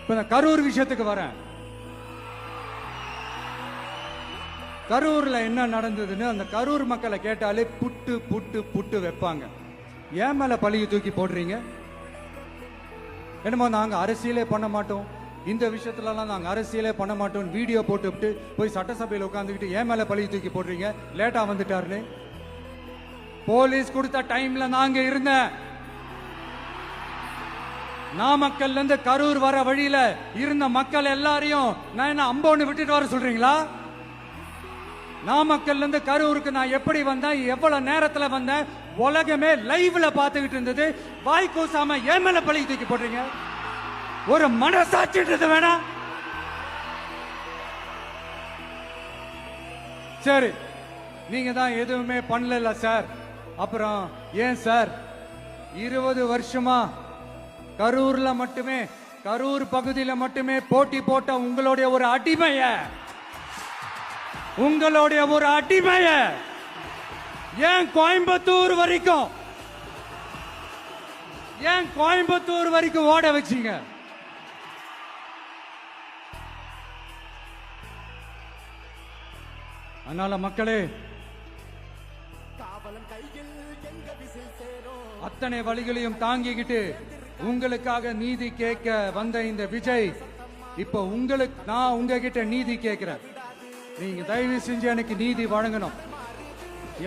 இப்ப கரூர் விஷயத்துக்கு வரேன். கரூர்ல என்ன நடந்ததுன்னு அந்த கரூர் மக்களை கேட்டாலே புட்டு புட்டு புட்டு வைப்பாங்க. ஏன் மேல பழிய தூக்கி போடுறீங்க? என்னமோ நாங்க அரசியலே பண்ண மாட்டோம், இந்த விஷயத்துலலாம் நாங்க அரசியலே பண்ண மாட்டோம் வீடியோ போட்டுவிட்டு போய் சட்டசபையில் உட்காந்துக்கிட்டு ஏன் மேல பழிய தூக்கி போடுறீங்க? லேட்டா வந்துட்டாருன்னு போலீஸ் கொடுத்த டைம்ல நாங்க இருந்தேன். நாமக்கல்ல இருந்து கரூர் வர வழியில இருந்த மக்கள் எல்லாரையும் நான் என்ன அம்போன்னு விட்டுட்டு வர சொல்றீங்களா? நாமக்கல்ல இருந்து கரூருக்கு நான் எப்படி வந்தேன், எவ்வளவு நேரத்துல வந்தேன், உலகமே லைவ்ல பாத்துக்கிட்டு இருந்தது. வாய் கூசாம ஏன் மேல பழி தூக்கி போடுறீங்க? ஒரு மனசாட்சின்றது வேணாம்? சரி, நீங்க தான் எதுவுமே பண்ணல சார். அப்புறம் ஏன் சார் 20 வருஷமா கரூர்ல மட்டுமே, கரூர் பகுதியில மட்டுமே போட்டி போட்ட உங்களுடைய ஒரு அடிமைய ஏன் கோயம்புத்தூர் வரைக்கும் ஓட வச்சீங்க? அதனால மக்களே, அத்தனை வழிகளையும் தாங்கிக்கிட்டு உங்களுக்காக நீதி கேட்க வந்த இந்த விஜய், இப்ப நான் உங்ககிட்ட நீதி கேட்கிறேன். நீங்க தயவு செஞ்சு எனக்கு நீதி வழங்கணும்.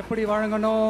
எப்படி வழங்கணும்?